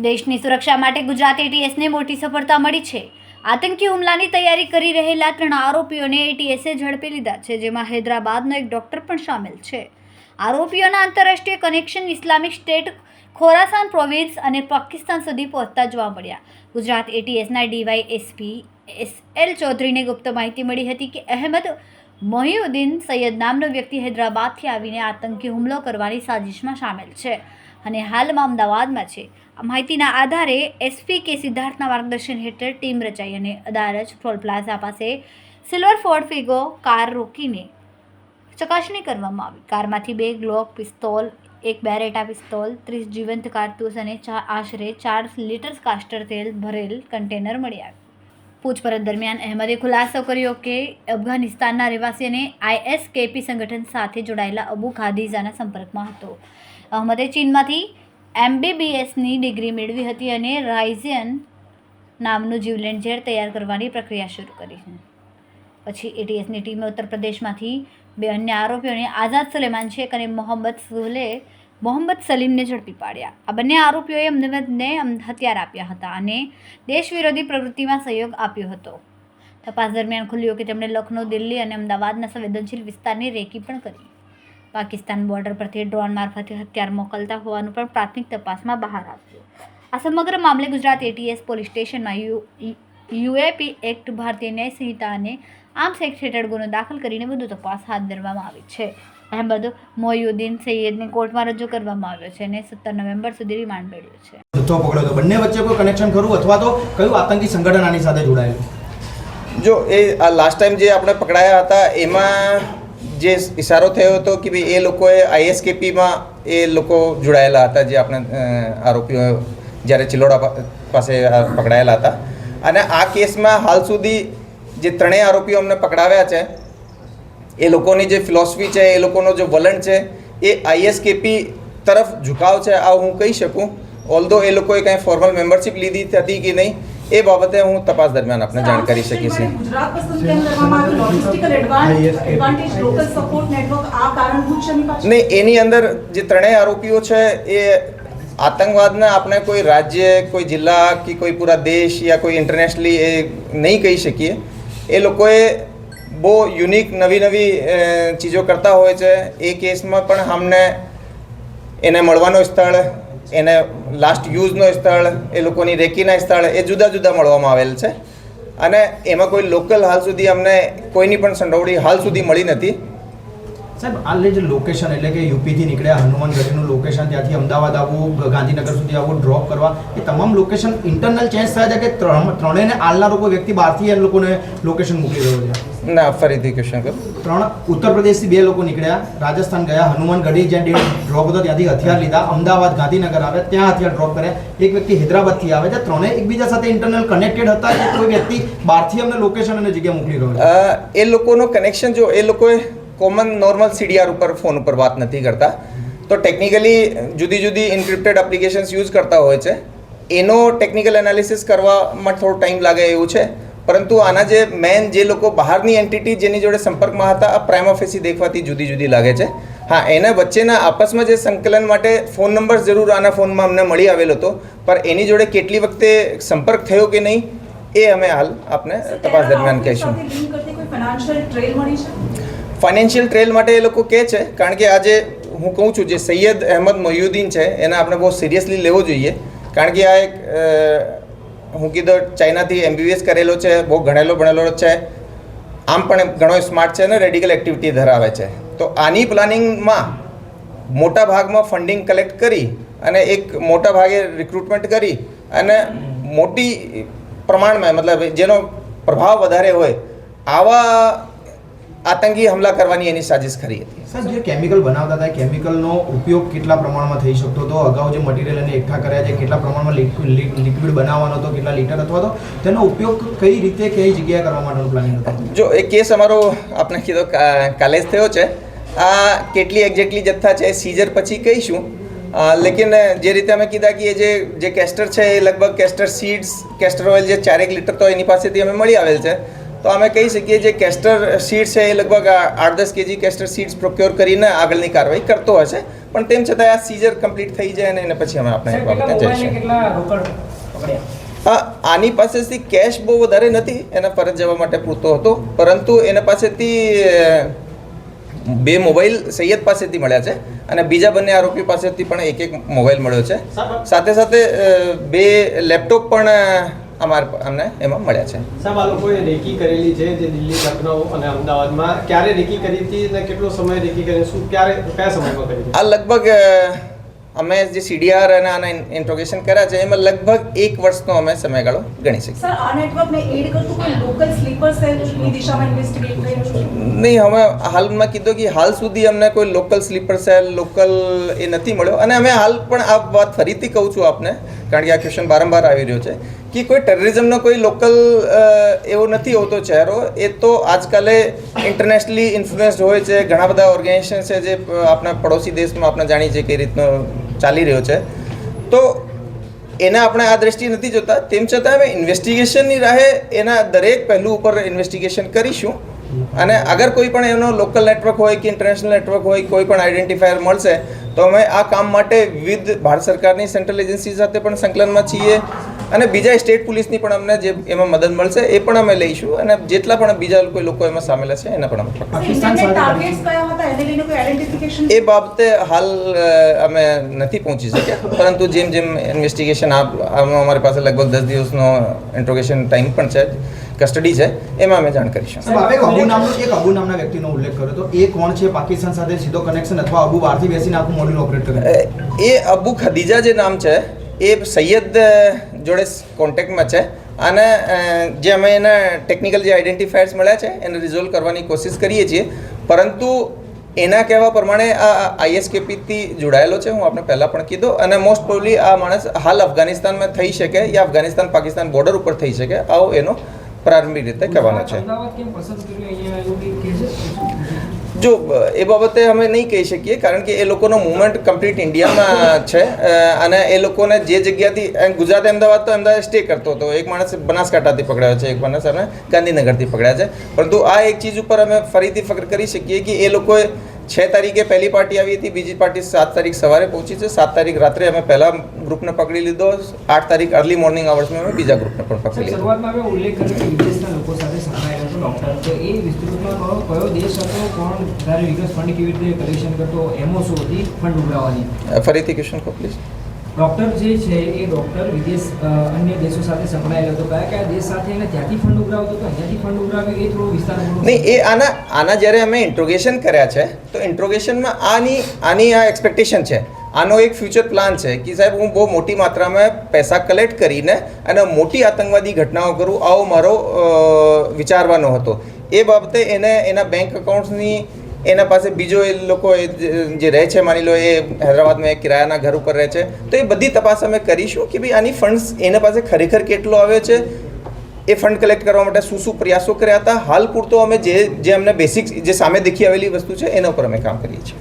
દેશની સુરક્ષા માટે ગુજરાત એટીએસને મોટી સફળતા મળી છે। આતંકી હુમલાની તૈયારી કરી રહેલા 3 આરોપીઓને એટીએસે ઝડપી લીધા છે, જેમાં હૈદરાબાદનો એક ડોક્ટર પણ સામેલ છે। આરોપીઓના આંતરરાષ્ટ્રીય કનેક્શન ઇસ્લામિક સ્ટેટ, ખોરાસાન પ્રોવિન્સ અને પાકિસ્તાન સુધી પહોંચતા જોવા મળ્યા। ગુજરાત એટીએસના ડીવાયએસપી SL ચૌધરીને ગુપ્ત માહિતી મળી હતી કે અહેમદ મોહિઉદ્દીન સૈયદ નામનો વ્યક્તિ હૈદરાબાદથી આવીને આતંકી હુમલો કરવાની સાજિશમાં સામેલ છે અને હાલમાં અમદાવાદમાં છે। આ માહિતીના આધારે એસપી કે સિદ્ધાર્થના માર્ગદર્શન હેઠળ ટીમ રચાઈ અને અદાલજ ટોલ પ્લાઝા પાસે સિલ્વર ફોર્ડ ફિગો કાર રોકીને ચકાસણી કરવામાં આવી। કારમાંથી 2 ગ્લોક પિસ્તોલ, 1 બેરેટા પિસ્તોલ, 30 જીવંત કારતૂસ અને આશરે 4 લીટર કાસ્ટર તેલ ભરેલ કન્ટેનર મળી આવ્યું। પૂછપરછ દરમિયાન અહેમદે ખુલાસો કર્યો કે અફઘાનિસ્તાનના રહેવાસી અને ISKP સંગઠન સાથે જોડાયેલા અબુ ખાદીજાના સંપર્કમાં હતો। અહમદે ચીનમાંથી MBBSની ડિગ્રી મેળવી હતી અને રાઇઝિયન નામનું જીવલેણ ઝેર તૈયાર કરવાની પ્રક્રિયા શરૂ કરી છે। પછી એટીએસની ટીમે ઉત્તર પ્રદેશમાંથી 2 અન્ય આરોપીઓને આઝાદ સુલેમાન શેખ અને મોહમ્મદ સલીમને ઝડપી પાડ્યા। આ બંને આરોપીઓએ અમદાવાદને હથિયાર આપ્યા હતા અને દેશ વિરોધી પ્રવૃત્તિમાં સહયોગ આપ્યો હતો। તપાસ દરમિયાન ખુલ્યું કે તેમણે લખનૌ, દિલ્હી અને અમદાવાદના સંવેદનશીલ વિસ્તારની રેકી પણ કરી। પાકિસ્તાન બોર્ડર પરથી ડ્રોન મારફતે હથિયાર મોકલતા હોવાનું પણ પ્રાથમિક તપાસમાં બહાર આવ્યું। આ સમગ્ર મામલે ગુજરાત એટીએસ પોલીસ સ્ટેશનમાં UAP એક્ટ, ભારતીય ન્યાય સંહિતા અને આર્મ્સ એક્ટ હેઠળ ગુનો દાખલ કરીને વધુ તપાસ હાથ ધરવામાં આવી છે। અહેમદ મોહિઉદ્દીન સૈયદને કોર્ટમાં રજૂ કરવામાં આવ્યો છે અને 17 નવેમ્બર સુધી રિમાન્ડ મેળવ્યો છે। જથ્થો પકડ્યો તો બંને વચ્ચે કોઈ કનેક્શન ખરું અથવા તો કયું આતંકી સંગઠન આની સાથે જોડાયેલું? જો એ આ લાસ્ટ ટાઈમ જે આપણે પકડાયા હતા એમાં જે ઇશારો થયો હતો કે ભાઈ એ લોકોએ ISKPમાં એ લોકો જોડાયેલા હતા, જે આપણે આરોપીઓ જ્યારે ચિલોડા પાસે પકડાયેલા હતા। અને આ કેસમાં હાલ સુધી જે 3 આરોપીઓ અમને પકડાવ્યા છે એ લોકોની જે ફિલોસોફી છે, એ લોકોનો જે વલણ છે એ ISKP તરફ ઝુકાવ છે, આ હું કહી શકું। ઓલ્ધો એ લોકોએ કંઈ ફોર્મલ મેમ્બરશિપ લીધી હતી કે નહીં એ બાબતે હું તપાસ દરમિયાન આપને જાણ કરી શકીશ। નહીં, એની અંદર જે 3 આરોપીઓ છે એ આતંકવાદને આપણે કોઈ રાજ્ય, કોઈ જિલ્લા કે કોઈ પૂરા દેશ યા કોઈ ઇન્ટરનેશનલી એ નહીં કહી શકીએ। એ લોકોએ બહુ યુનિક નવી ચીજો કરતા હોય છે। એ કેસમાં પણ અમને એને મળવાનો સ્થળ, એને લાસ્ટ યુઝનો સ્થળ, એ લોકોની રેકીના સ્થળ એ જુદા જુદા મળવામાં આવેલ છે અને એમાં કોઈ લોકલ હાલ સુધી અમને કોઈની પણ સંડોવણી હાલ સુધી મળી નથી। સાહેબ, આ જે લોકેશન એટલે કે યુપીથી નીકળ્યા હનુમાનગઢીનું લોકેશન, ત્યાંથી અમદાવાદ આવવું, ગાંધીનગર સુધી આવવું, ડ્રોપ કરવા, એ તમામ લોકેશન ઇન્ટરનલ ચેન્જ થયા છે કે ત્રણેયને આલનારો કોઈ વ્યક્તિ બહારથી એ લોકોને લોકેશન મોકલી રહ્યો છે? ના, ફરીથી ક્વેશ્ચન કરો। 3 ઉત્તર પ્રદેશથી 2 લોકો નીકળ્યા, રાજસ્થાન ગયા, હનુમાનગઢી જ્યાં ડ્રોપ હતો ત્યાંથી હથિયાર લીધા, અમદાવાદ, ગાંધીનગર આવે, ત્યાં હથિયાર ડ્રોપ કર્યા, એક વ્યક્તિ હૈદરાબાદથી આવે છે। ત્રણેય એકબીજા સાથે ઇન્ટરનલ કનેક્ટેડ હતા કે કોઈ વ્યક્તિ બહારથી અમને લોકેશન અને જગ્યા મોકલી રહ્યો છે? એ લોકોનો કનેક્શન, જો એ લોકોએ કોમન નોર્મલ CDR ઉપર ફોન ઉપર વાત નથી કરતા, તો ટેકનિકલી જુદી જુદી ઇન્ક્રિપ્ટેડ એપ્લિકેશન્સ યુઝ કરતા હોય છે। એનો ટેકનિકલ એનાલિસિસ કરવામાં થોડો ટાઈમ લાગે એવું છે, પરંતુ આના જે મેન જે લોકો બહારની એન્ટિટી જેની જોડે સંપર્કમાં હતા, આ પ્રાઇમા ફેસી દેખવાથી જુદી જુદી લાગે છે। હા, એના વચ્ચેના આપસમાં જે સંકલન માટે ફોન નંબર જરૂર આના ફોનમાં અમને મળી આવેલો હતો, પણ એની જોડે કેટલી વખતે સંપર્ક થયો કે નહીં એ અમે હાલ આપને તપાસ દરમિયાન કહીશું। ફાઇનાન્શિયલ ટ્રેલ માટે એ લોકો કહે છે, કારણ કે આજે હું કહું છું જે સૈયદ અહેમદ મોહિઉદ્દીન છે એને આપણે બહુ સિરિયસલી લેવો જોઈએ, કારણ કે આ એક હું કીધું ચાઇનાથી MBBS કરેલો છે, બહુ ભણેલો છે, આમ પણ ઘણો સ્માર્ટ છે અને રેડિકલ એક્ટિવિટી ધરાવે છે। તો આની પ્લાનિંગમાં મોટા ભાગમાં ફંડિંગ કલેક્ટ કરી અને એક મોટા ભાગે રિક્રુટમેન્ટ કરી અને મોટી પ્રમાણમાં, મતલબ જેનો પ્રભાવ વધારે હોય, આવા આતંકી હુમલા કરવાની એની સાજિશ ખરી હતી। સર, જે કેમિકલ બનાવતા હતા, કેમિકલનો ઉપયોગ કેટલા પ્રમાણમાં થઈ શકતો હતો? અગાઉ જે મટીરિયલ એને એકઠા કર્યા છે, કેટલા પ્રમાણમાં લિક્વિડ બનાવવાનો હતો, કેટલા લીટર, અથવા તો તેનો ઉપયોગ કઈ રીતે, કઈ જગ્યાએ કરવા માટેનું પ્લાનિંગ હતું? જો એ કેસ અમારો આપણે કીધો કાલે જ થયો છે। આ કેટલી એક્ઝેક્ટલી જથ્થા છે સીઝર પછી કહીશું, લેકિન જે રીતે અમે કીધા કે જે કેસ્ટર છે એ લગભગ કેસ્ટર સીડ્સ, કેસ્ટર ઓઇલ જે 4 લીટર તો એની પાસેથી અમે મળી આવેલ છે। તો અમે કહી શકીએ જે કેસ્ટર સીડ્સ છે એ લગભગ 8-10 kg કેસ્ટર સીડ્સ પ્રોક્યોર કરીને આગળની કાર્યવાહી કરતો હશે, પણ તેમ છતાં આ સીઝર કમ્પ્લીટ થઈ જાય અને એને પછી અમે આપણે એ બાબતે જઈશું. આની પાસેથી કેશ બહુ વધારે નથી, એના પરત જવા માટે પૂરતો હતો, પરંતુ એના પાસેથી 2 મોબાઈલ સૈયદ પાસેથી મળ્યા છે અને બીજા બંને આરોપી પાસેથી પણ એક મોબાઈલ મળ્યો છે. સાથે સાથે 2 લેપટોપ પણ અમને એમાં મળ્યા છે. સાહેબ, આ લોકોએ રેકી કરેલી છે જે દિલ્હી, લખનઉ અને અમદાવાદમાં, ક્યારે રેકી કરી હતી અને કેટલો સમય રેકી કરી, શું ક્યારે કયા સમયમાં કરી હતી? આ લગભગ અમે જે CDR અને આના ઇન્ટ્રોગેશન કર્યા છે એમાં લગભગ 1 વર્ષનો અમે સમયગાળો ગણી શકીએ. સર, આ નેટવર્કને એડ કરતું કોઈ લોકલ સ્લીપર સેલની દિશામાં ઇન્વેસ્ટિગેટ કર્યું છે? નહીં, અમે હાલમાં કીધું કે હાલ સુધી અમને કોઈ લોકલ સ્લીપર સેલ લોકલ એ નથી મળ્યો, અને અમે હાલ પણ આ વાત ફરીથી કહું છું આપને, કારણ કે આ ક્વેશ્ચન વારંવાર આવી રહ્યો છે કે કોઈ ટેરરિઝમનો કોઈ લોકલ એવો નથી હોતો ચહેરો. એ તો આજકાલે ઇન્ટરનેશનલી ઇન્ફ્લુએન્સ્ડ હોય છે. ઘણા બધા ઓર્ગેનાઇઝેશન છે જે આપણા પડોશી દેશમાં આપણે જાણીએ છીએ કઈ રીતનો ચાલી રહ્યો છે, તો એને આપણે આ દ્રષ્ટિએ નથી જોતા. તેમ છતાં અમે ઇન્વેસ્ટિગેશનની રાહે એના દરેક પહેલું ઉપર ઇન્વેસ્ટિગેશન કરીશું, અને અગર કોઈ પણ એનો લોકલ નેટવર્ક હોય કે ઇન્ટરનેશનલ નેટવર્ક હોય, કોઈ પણ આઈડેન્ટિફાયર મળશે તો અમે આ કામ માટે વિવિધ ભારત સરકારની સેન્ટ્રલ એજન્સી સાથે પણ સંકલનમાં છીએ, અને બીજા સ્ટેટ પોલીસની પણ અમને જે એમાં મદદ મળશે એ પણ અમે લઈશું, અને જેટલા પણ બીજા કોઈ લોકો એમાં સામેલ હશે એના પણ અમે ઇન્ટરનેટ ટાર્ગેટ્સ કયા હતા એને લઈને કોઈ આઈડેન્ટિફિકેશન? એ બાબતે હાલ અમે નથી પહોંચી શક્યા, પરંતુ જેમ જેમ ઇન્વેસ્ટિગેશન અમારી પાસે લગભગ 10 દિવસનો ઇન્ટ્રોગેશન ટાઈમ પણ છે, કસ્ટડી છે, એમાં અમે જાણ કરીશું. એક અબુ નામના વ્યક્તિનો ઉલ્લેખ કર્યો તો એ કોણ છે? પાકિસ્તાન સાથે સીધો કનેક્શન અથવા અબુ બહારથી બેસીને આખું મોડ્યુલ ઓપરેટ કરે? એ અબુ ખદીજા જે નામ છે એ સૈયદ જોડે કોન્ટેક્ટમાં છે, અને જે અમે એના ટેકનિકલ જે આઈડેન્ટિફાયર્સ મળ્યા છે એને રિઝોલ્વ કરવાની કોશિશ કરીએ છીએ, પરંતુ એના કહેવા પ્રમાણે આ ISKP-થી જોડાયેલો છે. હું આપણે પહેલાં પણ કીધું, અને મોસ્ટ પ્રોબેબલી આ માણસ હાલ અફઘાનિસ્તાનમાં થઈ શકે યા અફઘાનિસ્તાન પાકિસ્તાન બોર્ડર ઉપર થઈ શકે, આવો એનો પ્રારંભિક રીતે કહેવાનો છે. જો એ બાબતે અમે નહીં કહી શકીએ, કારણ કે એ લોકોનો મુવમેન્ટ કમ્પ્લીટ ઇન્ડિયામાં છે, અને એ લોકોને જે જગ્યાથી ગુજરાત અમદાવાદ તો અમદાવાદ સ્ટે કરતો હતો, એક માણસ બનાસકાંઠાથી પકડાયો છે, એક માણસ અમે ગાંધીનગરથી પકડ્યા છે, પરંતુ આ એક ચીજ ઉપર અમે ફરીથી ફક્ર કરી શકીએ કે એ લોકોએ 6 તારીખે પહેલી પાર્ટી આવી હતી, બીજી પાર્ટી 7 તારીખ સવારે પહોંચી છે, 7 તારીખ રાત્રે અમે પહેલા ગ્રુપને પકડી લીધો, 8 તારીખ અર્લી મોર્નિંગ અવર્સમાં અમે બીજા ગ્રુપને પણ પકડી લીધો. શરૂઆતમાં અમે ઉલ્લેખ કર્યો કે વિદેશના લોકો સાથે સંકળાયેલો હતો ડૉક્ટર, તો એ વિસ્તૃતમાં કયો દેશ હતો, કોણ વધારે વિગત ફંડ કેવી રીતે કલેક્શન કરતો, એમો શું હતી ફંડ ઉઘરાવવાની? ફરીથી ક્વેશ્ચન કહો પ્લીઝ. ડૉક્ટર જે છે એ ડૉક્ટર વિદેશ અન્ય દેશો સાથે સંકળાયેલો હતો, કયા દેશ સાથે એને ત્યાંથી ફંડ ઉઘરાવતો હતો, અહીંયાથી ફંડ ઉઘરાવ્યો, એ થોડો વિસ્તાર નહીં. એ આના જ્યારે અમે ઇન્ટ્રોગેશન કર્યા છે તો ઇન્ટ્રોગેશનમાં આની આ એક્સપેક્ટેશન છે, આનો એક ફ્યુચર પ્લાન છે કે સાહેબ હું બહુ મોટી માત્રામાં પૈસા કલેક્ટ કરીને અને મોટી આતંકવાદી ઘટનાઓ કરું, આવો મારો વિચારવાનો હતો. એ બાબતે એને એના બેંક એકાઉન્ટ્સની એના પાસે બીજો એ લોકો જે રહે છે, માની લો એ હૈદરાબાદમાં એક કિરાયાના ઘર ઉપર રહે છે, તો એ બધી તપાસ અમે કરીશું કે ભાઈ આની ફંડ્સ એના પાસે ખરેખર કેટલો આવ્યો છે, એ ફંડ કલેક્ટ કરવા માટે શું શું પ્રયાસો કર્યા હતા. હાલ પૂરતો અમે જે અમને બેસિક જે સામે દેખી આવેલી વસ્તુ છે એના ઉપર અમે કામ કરીએ છીએ.